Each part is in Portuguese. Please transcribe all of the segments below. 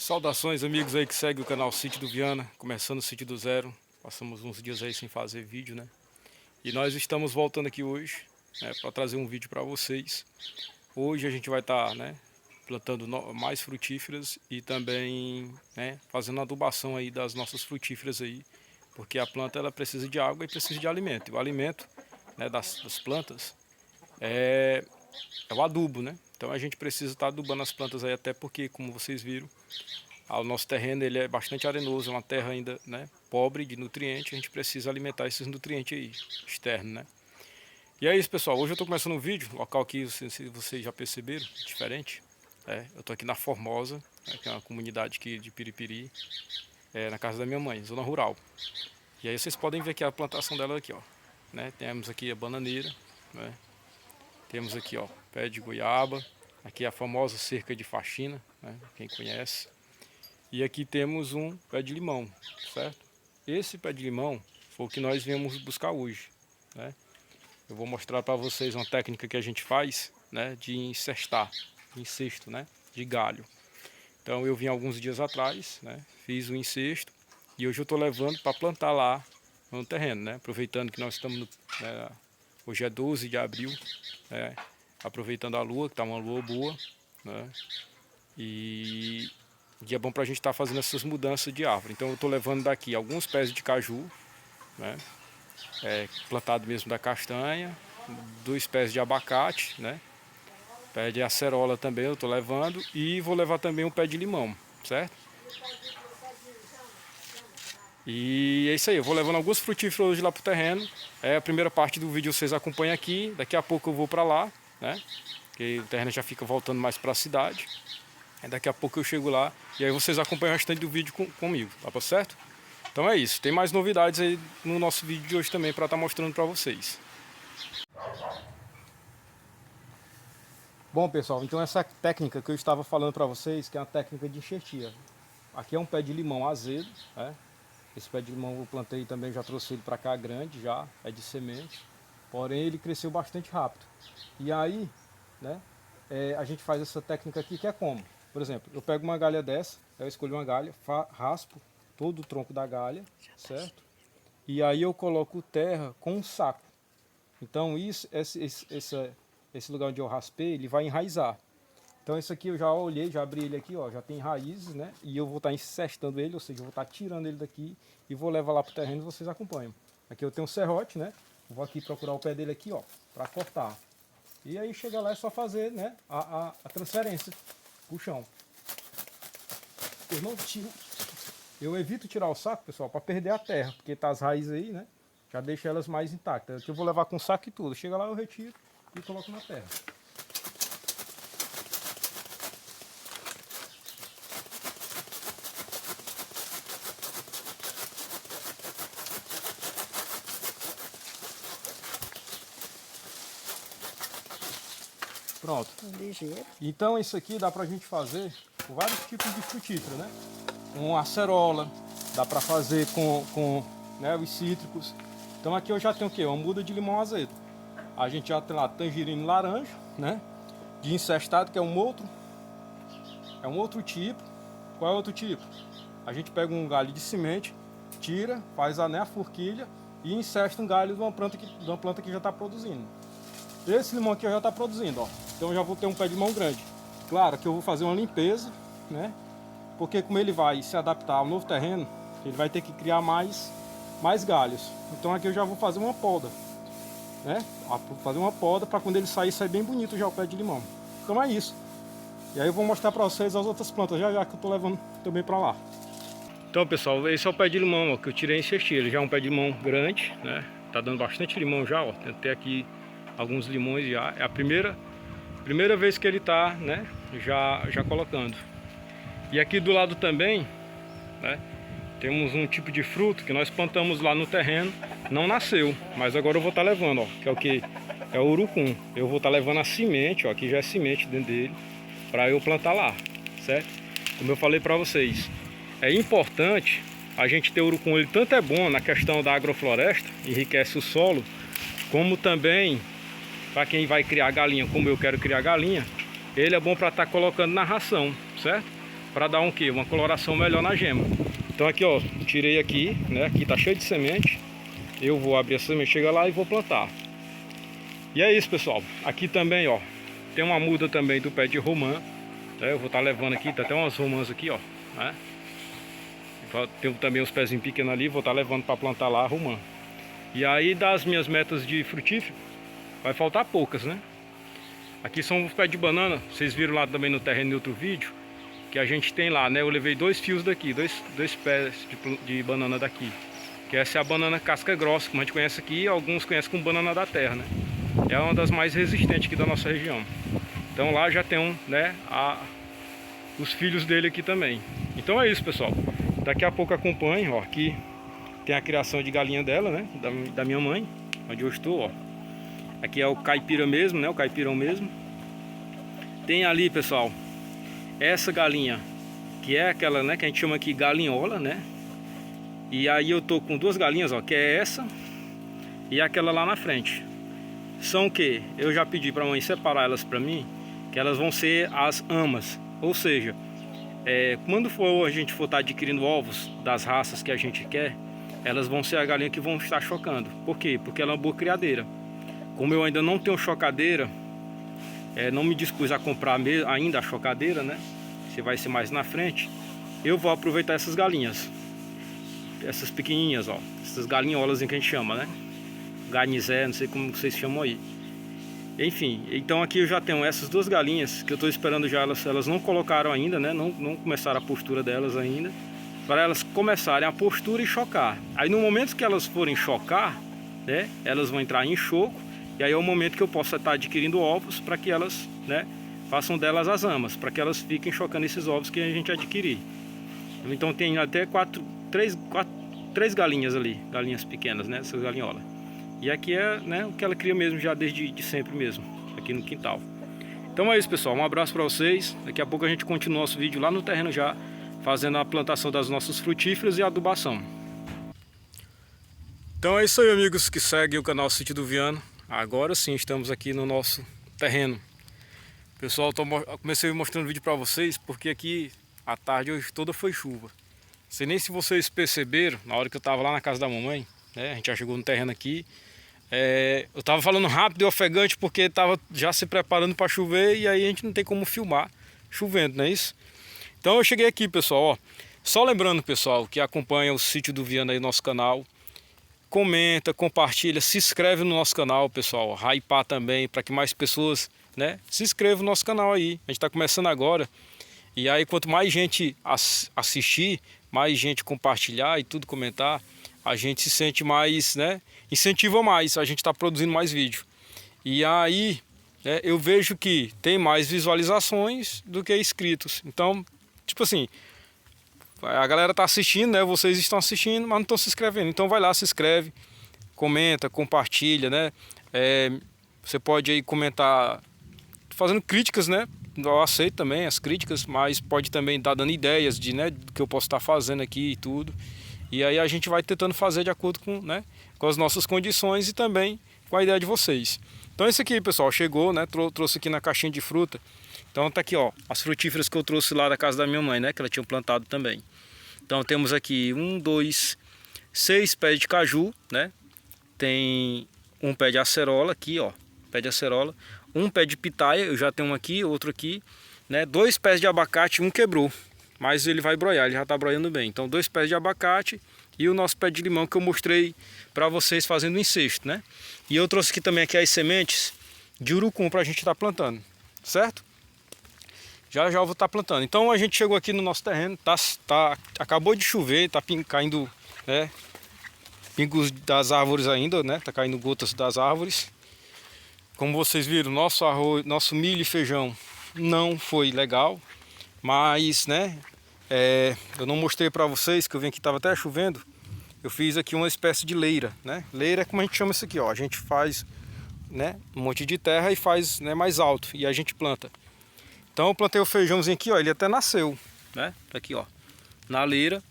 Saudações amigos aí que seguem o canal Sítio do Viana, começando o Sítio do Zero. Passamos uns dias aí sem fazer vídeo, né? E nós estamos voltando aqui hoje, né, para trazer um vídeo para vocês. Hoje a gente vai estar, né, plantando mais frutíferas e também, né, fazendo adubação aí das nossas frutíferas aí, porque a planta ela precisa de água e precisa de alimento. E o alimento, né, das plantas é o adubo, né? Então a gente precisa estar adubando as plantas aí, até porque, como vocês viram, o nosso terreno ele é bastante arenoso, é uma terra ainda, né, pobre de nutrientes. A gente precisa alimentar esses nutrientes aí, externos, né? E é isso, pessoal. Hoje eu estou começando um vídeo, local aqui, se vocês já perceberam, diferente. Eu estou aqui na Formosa, né, que é uma comunidade aqui de Piripiri, na casa da minha mãe, zona rural. E aí vocês podem ver aqui a plantação dela aqui, ó. Né? Temos aqui a bananeira, né? Temos aqui, ó, pé de goiaba. Aqui a famosa cerca de faxina, né? Quem conhece. E aqui temos um pé de limão, certo? Esse pé de limão foi o que nós viemos buscar hoje, né? Eu vou mostrar para vocês uma técnica que a gente faz, né, de incestar, de incesto, né, de galho. Então eu vim alguns dias atrás, né, fiz o incesto e hoje eu estou levando para plantar lá no terreno, né? Aproveitando que nós estamos hoje é 12 de abril, né, aproveitando a lua, que está uma lua boa, né? E é bom para a gente estar fazendo essas mudanças de árvore. Então eu estou levando daqui alguns pés de caju, né, plantado mesmo da castanha, 2 pés de abacate, né, pé de acerola também eu estou levando, e vou levar também um pé de limão, certo? E é isso aí, eu vou levando alguns frutíferos hoje lá pro terreno. A primeira parte do vídeo vocês acompanham aqui, daqui a pouco eu vou para lá, né? Porque o terreno já fica voltando mais para a cidade. Daqui a pouco eu chego lá e aí vocês acompanham o restante do vídeo comigo, tá certo? Então é isso, tem mais novidades aí no nosso vídeo de hoje também para estar mostrando para vocês. Bom pessoal, então essa técnica que eu estava falando para vocês, que é uma técnica de enxertia. Aqui é um pé de limão azedo, né? Esse pé de limão eu plantei também, já trouxe ele para cá grande, já é de semente. Porém ele cresceu bastante rápido. E aí, né, a gente faz essa técnica aqui que é como? Por exemplo, eu pego uma galha dessa, eu escolho uma galha, raspo todo o tronco da galha, certo? E aí eu coloco terra com um saco. Então esse lugar onde eu raspei, ele vai enraizar. Então esse aqui eu já olhei, já abri ele aqui, ó, já tem raízes, né? E eu vou estar incestando ele, ou seja, eu vou estar tirando ele daqui e vou levar lá para o terreno e vocês acompanham. Aqui eu tenho um serrote, né? Vou aqui procurar o pé dele aqui, ó, para cortar. E aí chega lá é só fazer, né, a transferência pro chão. Eu não tiro, eu evito tirar o saco, pessoal, para perder a terra, porque tá as raízes aí, né? Já deixa elas mais intactas. Aqui eu vou levar com saco e tudo. Chega lá eu retiro e coloco na terra. Pronto. Ligeiro. Então isso aqui dá pra gente fazer com vários tipos de frutífera, né? Com acerola, dá pra fazer com né, os cítricos. Então aqui eu já tenho o quê? Uma muda de limão azedo. A gente já tem lá tangerina laranja, né? De incestado, que é um outro tipo. Qual é o outro tipo? A gente pega um galho de semente, tira, faz a forquilha e incesta um galho de uma planta que já está produzindo. Esse limão aqui já está produzindo, ó. Então eu já vou ter um pé de limão grande. Claro que eu vou fazer uma limpeza, né? Porque como ele vai se adaptar ao novo terreno, ele vai ter que criar mais galhos. Então aqui eu já vou fazer uma poda, né? Vou fazer uma poda para quando ele sair bem bonito já o pé de limão. Então é isso. E aí eu vou mostrar para vocês as outras plantas já que eu estou levando também para lá. Então pessoal, esse é o pé de limão, ó, que eu tirei e enchesti. Ele já é um pé de limão grande, né? Tá dando bastante limão já, ó. Tem até aqui alguns limões já. É a primeira vez que ele tá, né, já colocando. E aqui do lado também, né, temos um tipo de fruto que nós plantamos lá no terreno, não nasceu, mas agora eu vou estar levando, ó, que é o que? É o urucum. Eu vou estar levando a semente, ó, aqui já é semente dentro dele, para eu plantar lá, certo? Como eu falei para vocês, é importante a gente ter urucum. Ele tanto é bom na questão da agrofloresta, enriquece o solo, como também para quem vai criar galinha, como eu quero criar galinha, ele é bom para estar colocando na ração, certo? para dar um quê? Uma coloração melhor na gema. Então aqui, ó, tirei aqui, né? Aqui tá cheio de semente. Eu vou abrir a semente, chega lá e vou plantar. E é isso, pessoal. Aqui também, ó, tem uma muda também do pé de romã, né? Eu vou estar levando aqui, tá até umas romãs aqui, ó, né? Tem também uns pezinhos pequenos ali, vou estar levando para plantar lá a romã. E aí das minhas metas de frutífero, vai faltar poucas, né? Aqui são os pés de banana, vocês viram lá também no terreno em outro vídeo, que a gente tem lá, né? Eu levei 2 fios daqui, dois pés de banana daqui. Que essa é a banana casca grossa, como a gente conhece aqui, alguns conhecem como banana da terra, né? É uma das mais resistentes aqui da nossa região. Então lá já tem né, os filhos dele aqui também. Então é isso, pessoal. Daqui a pouco acompanhe, ó, aqui tem a criação de galinha dela, né? Da minha mãe, onde eu estou, ó. Aqui é o caipira mesmo, né? O caipirão mesmo. Tem ali, pessoal, essa galinha, que é aquela, né? Que a gente chama aqui galinhola, né? E aí eu tô com 2 galinhas, ó, que é essa e aquela lá na frente. São o que? Eu já pedi pra mãe separar elas pra mim, que elas vão ser as amas. Ou seja, quando a gente for estar adquirindo ovos das raças que a gente quer, elas vão ser a galinha que vão estar chocando. Por quê? Porque ela é uma boa criadeira. Como eu ainda não tenho chocadeira, não me dispus a comprar ainda a chocadeira, né? Se vai ser mais na frente, eu vou aproveitar essas galinhas. Essas pequenininhas, ó. Essas galinholas que a gente chama, né? Garnizé, não sei como vocês chamam aí. Enfim, então aqui eu já tenho essas 2 galinhas que eu estou esperando já, elas não colocaram ainda, né? Não começaram a postura delas ainda, para elas começarem a postura e chocar. Aí no momento que elas forem chocar, né? Elas vão entrar em choco, e aí é o momento que eu possa estar adquirindo ovos para que elas, né? Façam delas as amas, para que elas fiquem chocando esses ovos que a gente adquirir. Então tem até 3 galinhas ali, galinhas pequenas, né? Essas galinholas. E aqui é, né, o que ela cria mesmo já desde sempre mesmo, aqui no quintal. Então é isso, pessoal, um abraço para vocês. Daqui a pouco a gente continua o nosso vídeo lá no terreno já, fazendo a plantação das nossas frutíferas e a adubação. Então é isso aí, amigos que seguem o canal Sítio do Viana. Agora sim, estamos aqui no nosso terreno. Pessoal, comecei mostrando o vídeo para vocês, porque aqui a tarde hoje toda foi chuva. Não sei nem se vocês perceberam, na hora que eu estava lá na casa da mamãe, né, a gente já chegou no terreno aqui. Eu tava falando rápido e ofegante porque tava já se preparando para chover, e aí a gente não tem como filmar chovendo, não é isso? Então eu cheguei aqui, pessoal, ó. Só lembrando, pessoal, que acompanha o Sítio do Viana aí no nosso canal, comenta, compartilha, se inscreve no nosso canal, pessoal, hypar também para que mais pessoas, né, se inscrevam no nosso canal aí. A gente tá começando agora, e aí quanto mais gente assistir, mais gente compartilhar e tudo comentar, a gente se sente mais, né, incentiva mais, a gente está produzindo mais vídeo. E aí, né, eu vejo que tem mais visualizações do que inscritos. Então, tipo assim, a galera tá assistindo, né, vocês estão assistindo, mas não estão se inscrevendo. Então vai lá, se inscreve, comenta, compartilha, né. Você pode aí comentar fazendo críticas, né. Eu aceito também as críticas, mas pode também estar dando ideias de, né, do que eu posso estar fazendo aqui e tudo. E aí a gente vai tentando fazer de acordo com, né, com as nossas condições e também com a ideia de vocês. Então esse aqui, pessoal, chegou, né, trouxe aqui na caixinha de fruta. Então tá aqui, ó, as frutíferas que eu trouxe lá da casa da minha mãe, né, que ela tinha plantado também. Então temos aqui 6 pés de caju, né? Tem um pé de acerola aqui, ó, pé de acerola. Um pé de pitaia, eu já tenho um aqui, outro aqui, né? 2 pés de abacate, um quebrou, mas ele vai broiar, ele já está broiando bem. Então 2 pés de abacate e o nosso pé de limão que eu mostrei para vocês fazendo um encesto, né? E eu trouxe aqui também as sementes de urucum para a gente estar plantando, certo? Já eu vou estar plantando. Então a gente chegou aqui no nosso terreno, acabou de chover, está caindo, né, pingos das árvores ainda, né? Tá caindo gotas das árvores. Como vocês viram, nosso arroz, nosso milho e feijão não foi legal, mas, né, eu não mostrei para vocês, que eu vim aqui, estava até chovendo. Eu fiz aqui uma espécie de leira, né? Leira é como a gente chama isso aqui, ó. A gente faz, né, um monte de terra e faz, né, mais alto, e a gente planta. Então eu plantei o feijãozinho aqui, ó, ele até nasceu, né? Tá aqui, ó, na leira.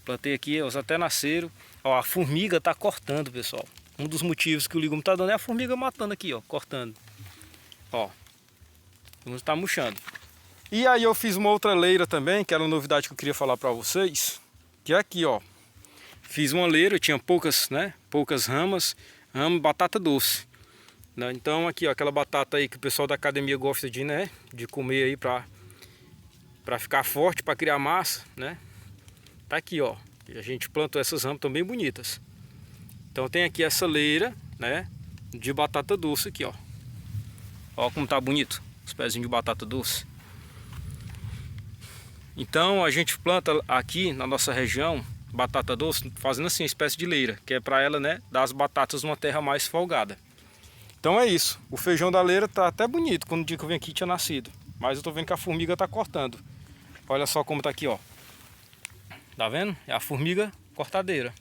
Plantei aqui, eles até nasceram. Ó, a formiga tá cortando, pessoal. Um dos motivos que o legume tá dando é a formiga matando aqui, ó, cortando. Ó, o legume tá murchando. E aí eu fiz uma outra leira também, que era uma novidade que eu queria falar para vocês, que é aqui, ó. Fiz uma leira, tinha poucas, né? Poucas ramas, batata doce. Né? Então aqui, ó, aquela batata aí que o pessoal da academia gosta de, né? De comer aí para ficar forte, para criar massa, né? Tá aqui, ó. E a gente plantou essas ramas, tão bem bonitas. Então tem aqui essa leira, né? De batata doce aqui, ó. Ó como tá bonito, os pezinhos de batata doce. Então a gente planta aqui na nossa região batata doce, fazendo assim uma espécie de leira, que é para ela, né, dar as batatas numa terra mais folgada. Então é isso. O feijão da leira tá até bonito quando o dia que eu vim aqui tinha nascido, mas eu tô vendo que a formiga tá cortando. Olha só como tá aqui, ó. Tá vendo? É a formiga cortadeira.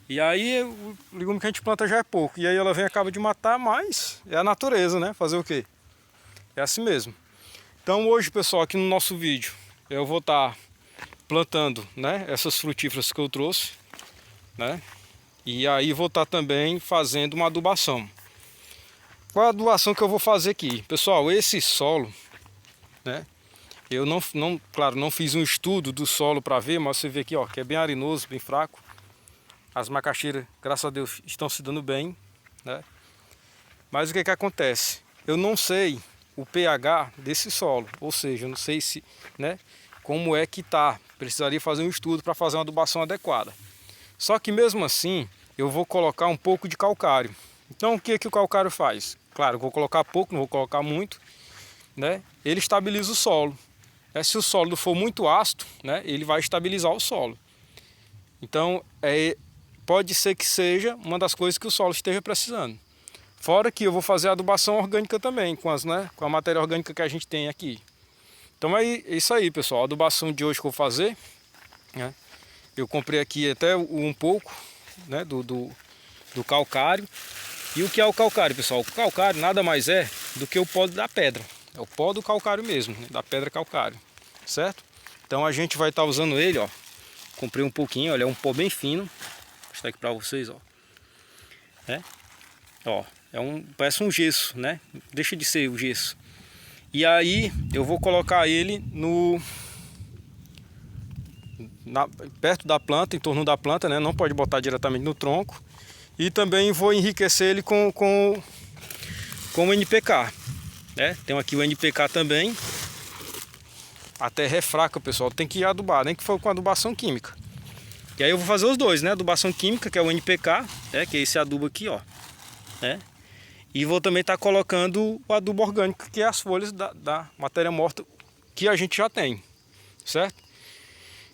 E aí o legume que a gente planta já é pouco, e aí ela vem e acaba de matar, mas é a natureza, né? Fazer o quê? É assim mesmo. Então hoje, pessoal, aqui no nosso vídeo eu vou estar plantando, né, essas frutíferas que eu trouxe, né? E aí vou estar também fazendo uma adubação. Qual a adubação que eu vou fazer aqui? Pessoal, esse solo, né? Eu claro, não fiz um estudo do solo para ver, mas você vê aqui, ó, que é bem arenoso, bem fraco. As macaxeiras, graças a Deus, estão se dando bem, né? Mas o que que acontece? Eu não sei o pH desse solo, ou seja, eu não sei se, né, como é que tá. Precisaria fazer um estudo para fazer uma adubação adequada. Só que mesmo assim, eu vou colocar um pouco de calcário. Então o que que o calcário faz? Claro, eu vou colocar pouco, não vou colocar muito, né? Ele estabiliza o solo. Se o solo for muito ácido, né, ele vai estabilizar o solo. Então, pode ser que seja uma das coisas que o solo esteja precisando. Fora que eu vou fazer a adubação orgânica também, com a matéria orgânica que a gente tem aqui. Então é isso aí, pessoal. A adubação de hoje que eu vou fazer, né? Eu comprei aqui até um pouco, né, do calcário. E o que é o calcário, pessoal? O calcário nada mais é do que o pó da pedra. É o pó do calcário mesmo, né, da pedra calcário, certo? Então a gente vai estar usando ele, ó. Comprei um pouquinho, olha, é um pó bem fino. Vou mostrar aqui pra vocês, ó. Ó, parece um gesso, né? Deixa de ser o gesso. E aí eu vou colocar ele perto da planta, em torno da planta, né? Não pode botar diretamente no tronco. E também vou enriquecer ele com o NPK, né? Tem aqui o NPK também. A terra é fraca, pessoal, tem que adubar, nem que for com adubação química. E aí eu vou fazer os dois, né? Adubação química, que é o NPK, né? Que é esse adubo aqui, ó, né? E vou também estar colocando o adubo orgânico, que é as folhas da matéria morta que a gente já tem, certo?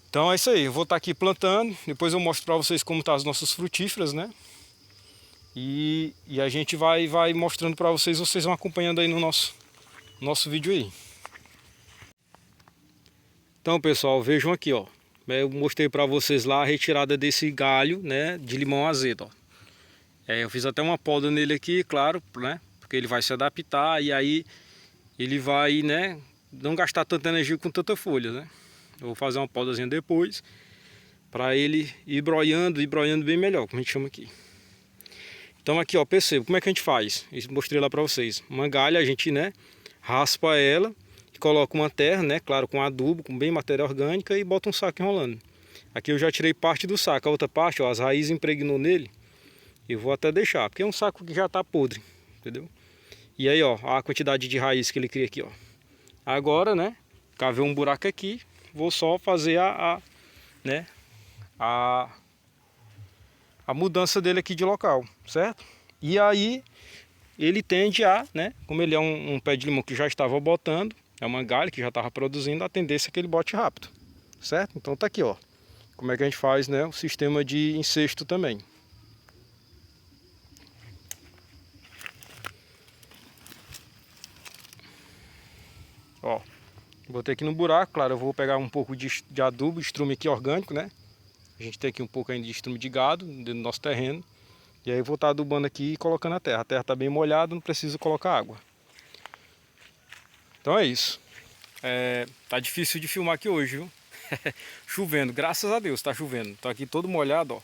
Então é isso aí, eu vou estar aqui plantando, depois eu mostro para vocês como estão as nossas frutíferas, né? E a gente vai mostrando para vocês vão acompanhando aí no nosso vídeo aí. Então, pessoal, vejam aqui, ó. Eu mostrei para vocês lá a retirada desse galho, né, de limão azedo, ó. Eu fiz até uma poda nele aqui, claro, né? Porque ele vai se adaptar e aí ele vai, né, não gastar tanta energia com tanta folha, né? Eu vou fazer uma podazinha depois para ele ir broiando bem melhor, como a gente chama aqui. Então aqui, ó, perceba como é que a gente faz. Eu mostrei lá para vocês. Uma galha a gente, né, raspa ela e coloca uma terra, né, claro, com adubo, com bem matéria orgânica e bota um saco enrolando. Aqui eu já tirei parte do saco, a outra parte, ó, as raízes impregnou nele. Eu vou até deixar, porque é um saco que já está podre, entendeu? E aí, ó, a quantidade de raiz que ele cria aqui, ó. Agora, né, cavei um buraco aqui, vou só fazer né, a mudança dele aqui de local, certo? E aí, ele tende né, como ele é um pé de limão que já estava botando, é uma galha que já estava produzindo, a tendência é que ele bote rápido, certo? Então tá aqui, ó, como é que a gente faz, né, o sistema de encesto também. Ó, botei aqui no buraco, claro, eu vou pegar um pouco de adubo, estrume aqui orgânico, né? A gente tem aqui um pouco ainda de estrume de gado dentro do nosso terreno. E aí eu vou estar adubando aqui e colocando a terra. A terra está bem molhada, não precisa colocar água. Então é isso. Tá difícil de filmar aqui hoje, viu? Chovendo, graças a Deus tá chovendo. Tá aqui todo molhado, ó.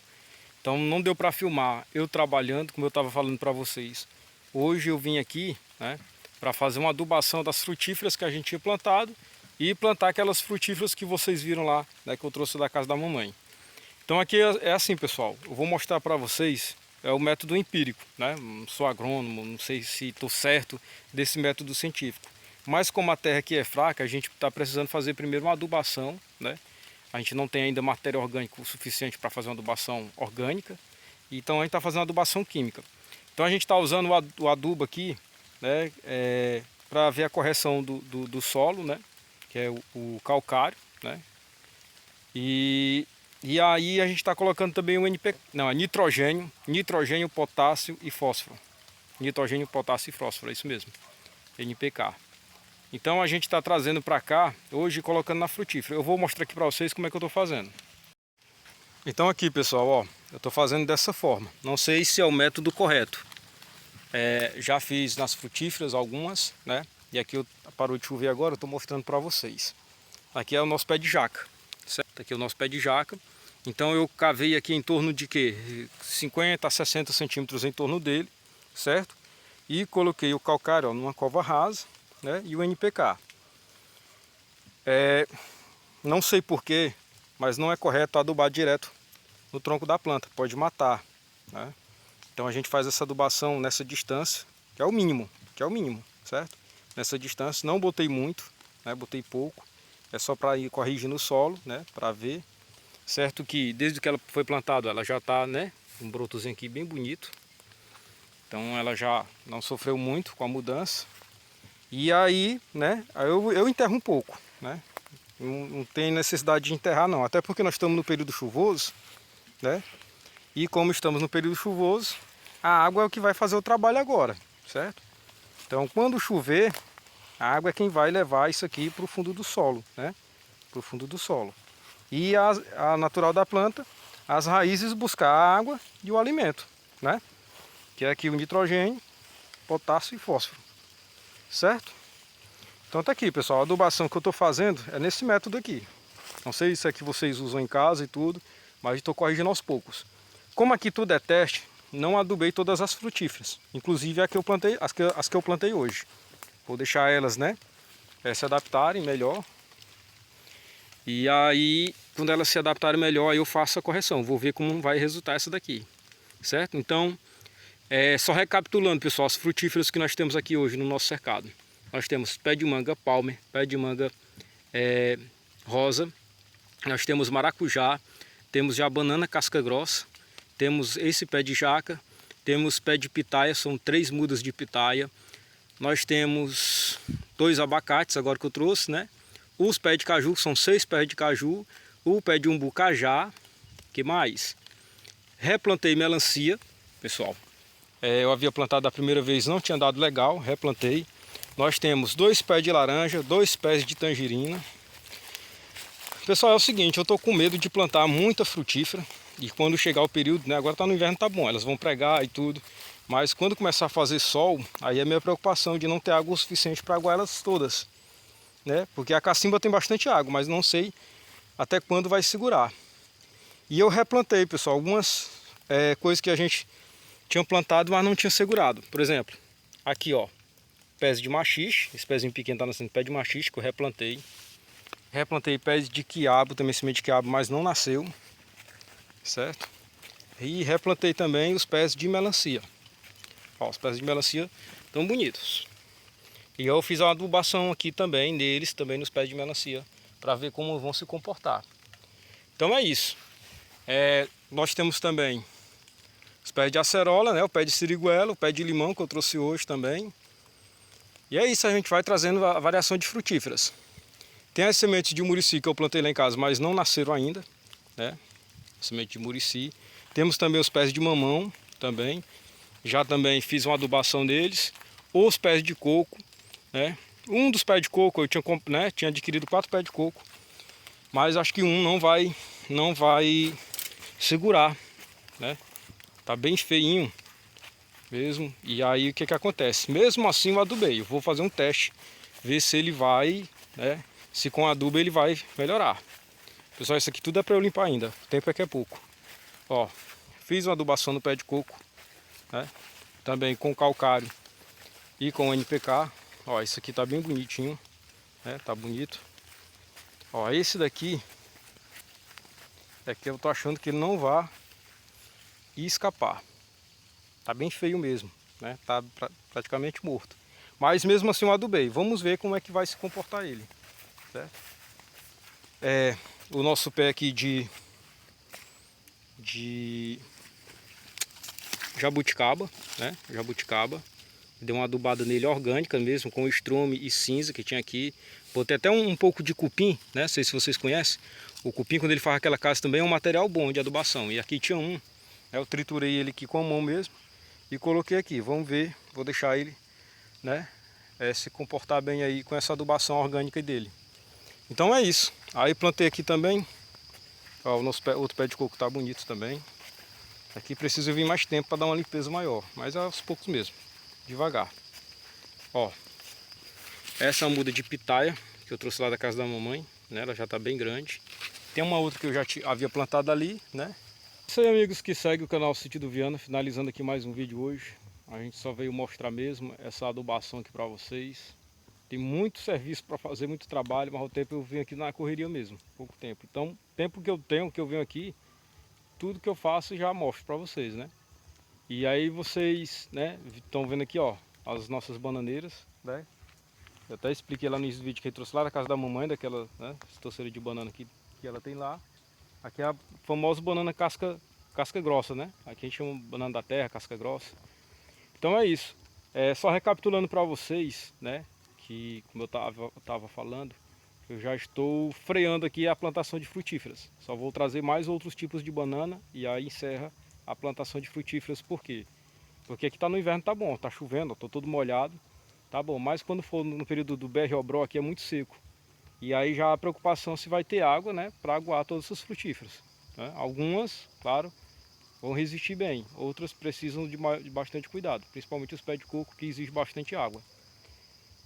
Então não deu para filmar eu trabalhando, como eu estava falando para vocês. Hoje eu vim aqui, né, para fazer uma adubação das frutíferas que a gente tinha plantado e plantar aquelas frutíferas que vocês viram lá, né, que eu trouxe da casa da mamãe. Então aqui é assim, pessoal, eu vou mostrar para vocês o método empírico, né? Não sou agrônomo, não sei se estou certo desse método científico. Mas como a terra aqui é fraca, a gente está precisando fazer primeiro uma adubação, né? A gente não tem ainda matéria orgânica o suficiente para fazer uma adubação orgânica, então a gente está fazendo uma adubação química. Então a gente está usando o adubo aqui, né, para ver a correção do solo, né, que é o calcário, né, e aí a gente está colocando também o nitrogênio, potássio e fósforo. Nitrogênio, potássio e fósforo, é isso mesmo, NPK. Então a gente está trazendo para cá, hoje colocando na frutífera. Eu vou mostrar aqui para vocês como é que eu estou fazendo. Então aqui, pessoal, ó, eu estou fazendo dessa forma. Não sei se é o método correto. Já fiz nas frutíferas algumas, né? E aqui parou de chover agora, eu estou mostrando para vocês. Aqui é o nosso pé de jaca, certo? Aqui é o nosso pé de jaca. Então eu cavei aqui em torno de 50 a 60 centímetros em torno dele, certo? E coloquei o calcário, ó, numa cova rasa, né? E o NPK. Não sei porquê, mas não é correto adubar direto no tronco da planta, pode matar, né? Então a gente faz essa adubação nessa distância, que é o mínimo, certo? Nessa distância, não botei muito, né? Botei pouco, é só para ir corrigindo o solo, né? Para ver, certo que desde que ela foi plantada, ela já está, né? Um brotozinho aqui bem bonito. Então ela já não sofreu muito com a mudança. E aí, né? Eu enterro um pouco, né? Não tem necessidade de enterrar não, até porque nós estamos no período chuvoso, né? E como estamos no período chuvoso, a água é o que vai fazer o trabalho agora, certo? Então quando chover, a água é quem vai levar isso aqui para o fundo do solo, né? Para o fundo do solo. E a natural da planta, as raízes buscar a água e o alimento, né? Que é aqui o nitrogênio, potássio e fósforo, certo? Então tá aqui, pessoal, a adubação que eu estou fazendo é nesse método aqui. Não sei se é que vocês usam em casa e tudo, mas estou corrigindo aos poucos. Como aqui tudo é teste, não adubei todas as frutíferas, inclusive as que eu plantei hoje. Vou deixar elas, né, se adaptarem melhor. E aí, quando elas se adaptarem melhor, aí eu faço a correção. Vou ver como vai resultar essa daqui, certo? Então, só recapitulando, pessoal, as frutíferas que nós temos aqui hoje no nosso cercado. Nós temos pé de manga palmer, pé de manga rosa, nós temos maracujá, temos já banana casca grossa, temos esse pé de jaca, temos pé de pitaia, são 3 mudas de pitaia, nós temos 2 abacates, agora que eu trouxe, né? Os pés de caju, são 6 pés de caju, o pé de umbu cajá, que mais? Replantei melancia, pessoal. Eu havia plantado a primeira vez, não tinha dado legal, replantei. Nós temos 2 pés de laranja, 2 pés de tangerina. Pessoal, é o seguinte, eu estou com medo de plantar muita frutífera. E quando chegar o período, né, agora está no inverno, tá bom, elas vão pregar e tudo. Mas quando começar a fazer sol, aí é a minha preocupação de não ter água o suficiente para aguar elas todas, né? Porque a cacimba tem bastante água, mas não sei até quando vai segurar. E eu replantei, pessoal, algumas coisas que a gente tinha plantado, mas não tinha segurado. Por exemplo, aqui ó, pés de maxixe, esse pezinho pequeno está nascendo pé de maxixe que eu replantei. Replantei pés de quiabo, também semente de quiabo, mas não nasceu, certo? E replantei também os pés de melancia. Ó, os pés de melancia estão bonitos. E eu fiz uma adubação aqui também neles, também nos pés de melancia, para ver como vão se comportar. Então é isso. Nós temos também os pés de acerola, né? O pé de siriguela, o pé de limão que eu trouxe hoje também. E é isso, a gente vai trazendo a variação de frutíferas. Tem as sementes de murici que eu plantei lá em casa, mas não nasceram ainda, né? Semente de murici. Temos também os pés de mamão também. Já também fiz uma adubação deles. Os pés de coco, né? Um dos pés de coco eu tinha adquirido 4 pés de coco, mas acho que um não vai segurar, né? Tá bem feinho mesmo. E aí o que acontece? Mesmo assim eu adubei. Eu vou fazer um teste, ver se ele vai, né? Se com adubo ele vai melhorar. Pessoal, isso aqui tudo é para eu limpar ainda. O tempo é que é pouco. Ó, fiz uma adubação no pé de coco, né? Também com calcário e com NPK. Ó, esse aqui tá bem bonitinho, né? Tá bonito. Ó, esse daqui é que eu tô achando que ele não vai escapar. Tá bem feio mesmo, né? Tá praticamente morto. Mas mesmo assim eu adubei. Vamos ver como é que vai se comportar ele, certo? O nosso pé aqui de jabuticaba, né? Jabuticaba. Dei uma adubada nele orgânica mesmo, com estrume e cinza que tinha aqui. Botei até um pouco de cupim, né? Não sei se vocês conhecem. O cupim, quando ele faz aquela casca, também é um material bom de adubação. E aqui tinha um. Eu triturei ele aqui com a mão mesmo e coloquei aqui. Vamos ver, vou deixar ele, né? Se comportar bem aí com essa adubação orgânica dele. Então é isso. Aí plantei aqui também. Ó, o nosso outro pé de coco tá bonito também. Aqui precisa vir mais tempo para dar uma limpeza maior, mas aos poucos mesmo, devagar. Ó, essa é uma muda de pitaia que eu trouxe lá da casa da mamãe, né? Ela já tá bem grande. Tem uma outra que eu já havia plantado ali, né? Isso aí, amigos que seguem o canal Sítio do Viana, finalizando aqui mais um vídeo hoje. A gente só veio mostrar mesmo essa adubação aqui para vocês. Tem muito serviço para fazer, muito trabalho, mas o tempo eu venho aqui na correria mesmo, pouco tempo. Então, tempo que eu tenho, que eu venho aqui, tudo que eu faço já mostro para vocês, né? E aí vocês, né, estão vendo aqui, ó, as nossas bananeiras, né? Eu até expliquei lá no vídeo que eu trouxe lá da casa da mamãe, daquela, né, estoceira de banana que ela tem lá. Aqui é a famosa banana casca grossa, né? Aqui a gente chama banana da terra, casca grossa. Então é isso. Só recapitulando para vocês, né, que como eu tava falando, eu já estou freando aqui a plantação de frutíferas. Só vou trazer mais outros tipos de banana e aí encerra a plantação de frutíferas. Por quê? Porque aqui tá no inverno, tá bom, tá chovendo, tô todo molhado, tá bom. Mas quando for no período do BR-Obró aqui é muito seco. E aí já a preocupação se vai ter água, né, para aguar todas essas frutíferas, né? Algumas, claro, vão resistir bem, outras precisam de bastante cuidado, principalmente os pés de coco que exigem bastante água.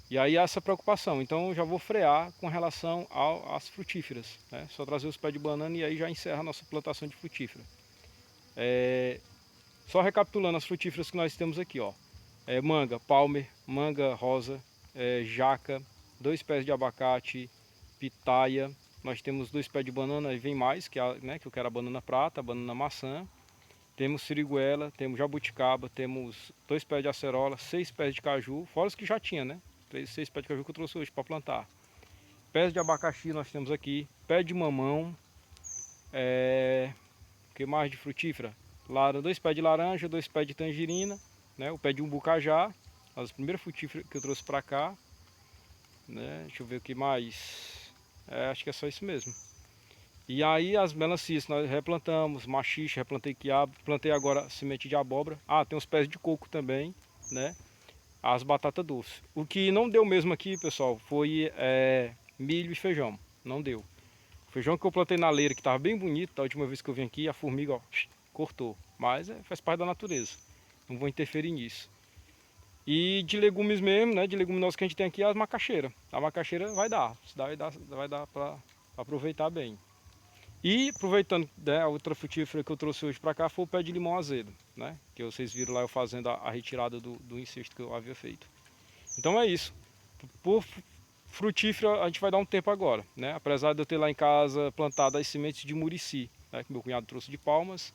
E aí essa preocupação, então eu já vou frear com relação às frutíferas, né? Só trazer os pés de banana e aí já encerra a nossa plantação de frutífera. Só recapitulando as frutíferas que nós temos aqui, ó. Manga, palmer, manga rosa, jaca, 2 pés de abacate, pitaia. Nós temos 2 pés de banana e vem mais, né, que eu quero a banana prata, a banana maçã. Temos siriguela, temos jabuticaba, temos 2 pés de acerola, 6 pés de caju, fora os que já tinha, né? 6 pés de caju que eu trouxe hoje para plantar. Pés de abacaxi nós temos aqui, pé de mamão, o que mais de frutífera? 2 pés de laranja, 2 pés de tangerina, né? O pé de umbucajá, as primeiras frutíferas que eu trouxe para cá, né? Deixa eu ver o que mais. Acho que é só isso mesmo. E aí as melancias nós replantamos, machixe, replantei quiabo, plantei agora semente de abóbora. Tem os pés de coco também, né? As batatas doces. O que não deu mesmo aqui, pessoal, foi milho e feijão. Não deu. O feijão que eu plantei na leira, que estava bem bonito, da última vez que eu vim aqui, a formiga, ó, cortou. Mas faz parte da natureza. Não vou interferir nisso. E de legumes mesmo, né? De leguminosos que a gente tem aqui, as macaxeiras. A macaxeira vai dar para aproveitar bem. E aproveitando, né, a outra frutífera que eu trouxe hoje para cá foi o pé de limão azedo, né? Que vocês viram lá eu fazendo a retirada do incesto que eu havia feito. Então é isso. Por frutífera a gente vai dar um tempo agora, né? Apesar de eu ter lá em casa plantado as sementes de murici, né, que meu cunhado trouxe de Palmas,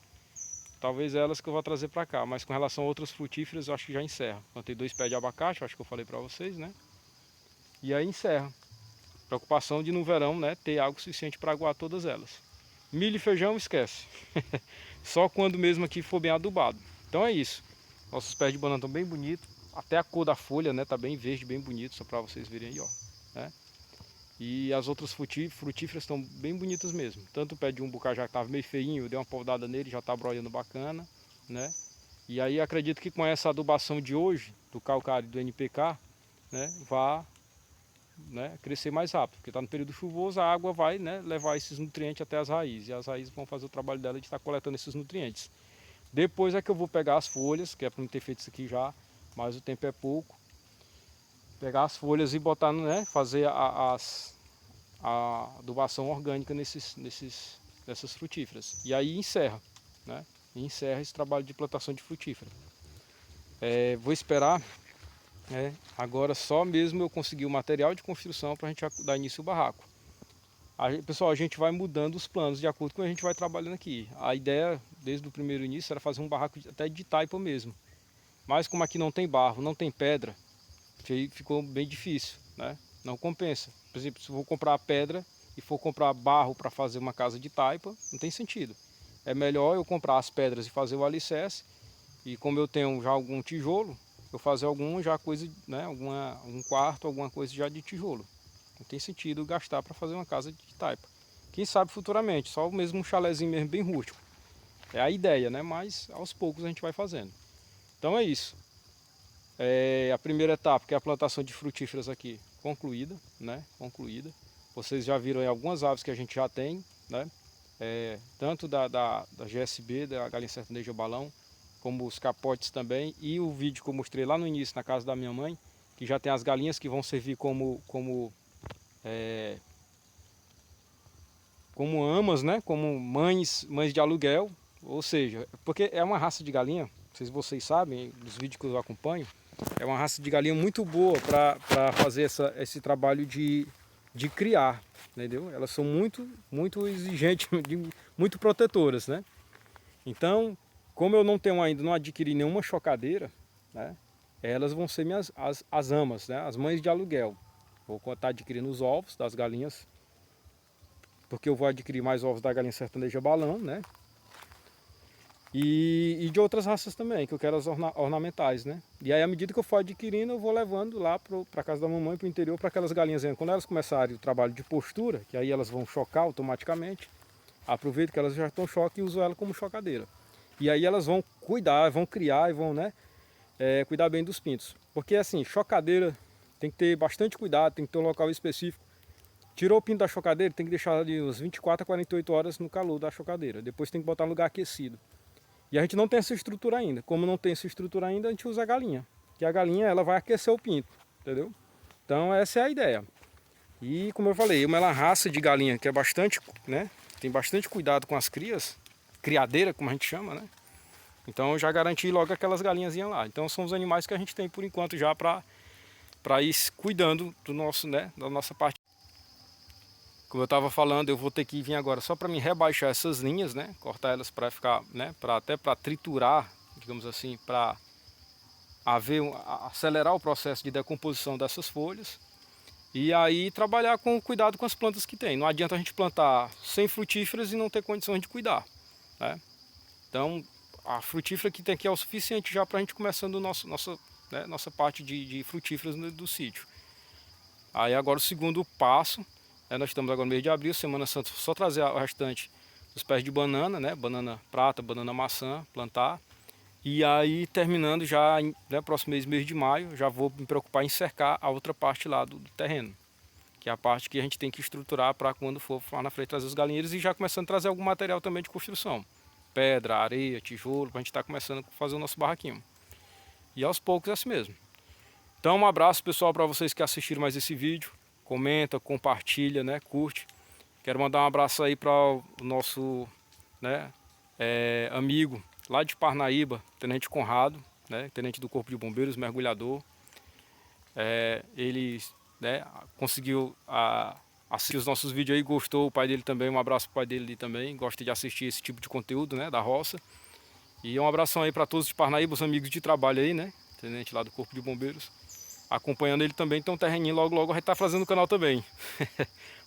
talvez elas que eu vou trazer para cá. Mas com relação a outras frutíferas eu acho que já encerra. Plantei 2 pés de abacate, acho que eu falei para vocês, né? E aí encerra. Preocupação de no verão, né, ter água suficiente para aguar todas elas. Milho e feijão, esquece. Só quando mesmo aqui for bem adubado. Então é isso. Nossos pés de banana estão bem bonitos. Até a cor da folha, né, tá bem verde, bem bonito, só para vocês verem aí, ó, né? E as outras frutíferas estão bem bonitas mesmo. Tanto o pé de umbucá já estava meio feinho, eu dei uma podada nele, já está broiando bacana, né? E aí acredito que com essa adubação de hoje, do calcário e do NPK, né, vá, né, crescer mais rápido, porque está no período chuvoso, a água vai, né, levar esses nutrientes até as raízes, e as raízes vão fazer o trabalho dela de estar coletando esses nutrientes. Depois é que eu vou pegar as folhas, que é para não ter feito isso aqui já, mas o tempo é pouco. Pegar as folhas e botar, né, fazer a adubação orgânica nessas frutíferas. E aí encerra, né, encerra esse trabalho de plantação de frutífera. Vou esperar né? Agora só mesmo eu consegui o material de construção para a gente dar início ao barraco. Pessoal, a gente vai mudando os planos de acordo com a gente vai trabalhando aqui. A ideia, desde o primeiro início, era fazer um barraco até de taipa mesmo. Mas como aqui não tem barro, não tem pedra, ficou bem difícil, né? Não compensa. Por exemplo, se eu vou comprar pedra e for comprar barro para fazer uma casa de taipa, não tem sentido. É melhor eu comprar as pedras e fazer o alicerce. E como eu tenho já algum tijolo, eu fazer algum já coisa, né? Um quarto, alguma coisa já de tijolo. Não tem sentido gastar para fazer uma casa de taipa. Quem sabe futuramente, só mesmo um chalezinho mesmo bem rústico. É a ideia, né? Mas aos poucos a gente vai fazendo. Então é isso. A primeira etapa, que é a plantação de frutíferas aqui, concluída, né? Concluída. Vocês já viram aí algumas aves que a gente já tem, né? Tanto da GSB, da galinha sertaneja balão, como os capotes também. E o vídeo que eu mostrei lá no início, na casa da minha mãe, que já tem as galinhas que vão servir como amas, né? Como mães de aluguel, ou seja, porque é uma raça de galinha, não sei se vocês sabem, dos vídeos que eu acompanho, é uma raça de galinha muito boa para fazer esse trabalho de criar, entendeu? Elas são muito exigentes, muito protetoras, né? Então, como eu não adquiri nenhuma chocadeira, né? Elas vão ser as amas, né? As mães de aluguel. Vou estar adquirindo os ovos das galinhas, porque eu vou adquirir mais ovos da galinha sertaneja balão, né? E de outras raças também, que eu quero as ornamentais, né? E aí, à medida que eu for adquirindo, eu vou levando lá para casa da mamãe, para o interior, para aquelas galinhas. Quando elas começarem o trabalho de postura, que aí elas vão chocar automaticamente, aproveito que elas já estão choque e uso ela como chocadeira. E aí elas vão cuidar, vão criar e vão, né, cuidar bem dos pintos. Porque assim, chocadeira tem que ter bastante cuidado, tem que ter um local específico. Tirou o pinto da chocadeira, tem que deixar de uns 24 a 48 horas no calor da chocadeira. Depois tem que botar no lugar aquecido. E a gente não tem essa estrutura ainda. Como não tem essa estrutura ainda, a gente usa a galinha. Que a galinha ela vai aquecer o pinto, entendeu? Então essa é a ideia. E como eu falei, uma raça de galinha que é bastante, né? Tem bastante cuidado com as crias, criadeira, como a gente chama, né? Então eu já garanti logo aquelas galinhazinhas lá. Então são os animais que a gente tem por enquanto já para ir cuidando do nosso, né, da nossa parte. Como eu estava falando, eu vou ter que vir agora só para me rebaixar essas linhas, né? Cortar elas para ficar, né? Até para triturar, digamos assim, para acelerar o processo de decomposição dessas folhas. E aí trabalhar com cuidado com as plantas que tem. Não adianta a gente plantar 100 frutíferas e não ter condições de cuidar, né? Então a frutífera que tem aqui é o suficiente já para a gente começando nossa parte de frutíferas do sítio. Aí agora o segundo passo, nós estamos agora no mês de abril, Semana Santa, só trazer o restante dos pés de banana, né? Banana prata, banana maçã, plantar. E aí terminando já, né, próximo mês de maio, já vou me preocupar em cercar a outra parte lá do terreno. Que é a parte que a gente tem que estruturar para quando for lá na frente trazer os galinheiros e já começando a trazer algum material também de construção. Pedra, areia, tijolo, para a gente estar começando a fazer o nosso barraquinho. E aos poucos é assim mesmo. Então um abraço pessoal para vocês que assistiram mais esse vídeo. Comenta, compartilha, né, curte. Quero mandar um abraço aí para o nosso, né, amigo lá de Parnaíba, Tenente Conrado, né, tenente do Corpo de Bombeiros, mergulhador. Ele, né, conseguiu assistir os nossos vídeos aí, gostou, o pai dele também, um abraço para o pai dele também, gosta de assistir esse tipo de conteúdo, né, da roça. E um abração aí para todos de Parnaíba, os amigos de trabalho aí, né, tenente lá do Corpo de Bombeiros. Acompanhando ele também, tem um terreninho, logo vai estar fazendo o canal também.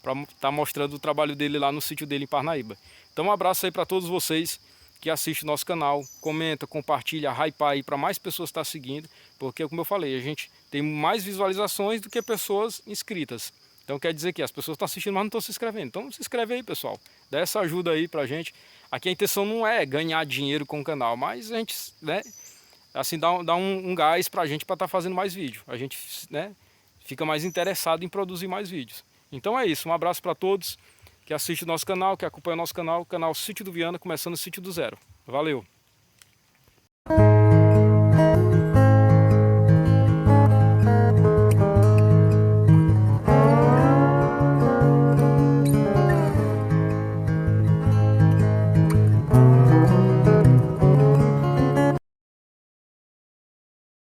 Para estar mostrando o trabalho dele lá no sítio dele em Parnaíba. Então um abraço aí para todos vocês que assistem o nosso canal. Comenta, compartilha, hypa aí para mais pessoas estar seguindo. Porque como eu falei, a gente tem mais visualizações do que pessoas inscritas. Então quer dizer que as pessoas estão assistindo, mas não estão se inscrevendo. Então se inscreve aí, pessoal. Dá essa ajuda aí pra gente. Aqui a intenção não é ganhar dinheiro com o canal, mas a gente, né, assim, dá um gás pra gente para estar fazendo mais vídeo. A gente, né, fica mais interessado em produzir mais vídeos. Então é isso, um abraço para todos que assistem o nosso canal, que acompanham o nosso canal, o canal Sítio do Viana, começando o Sítio do Zero. Valeu!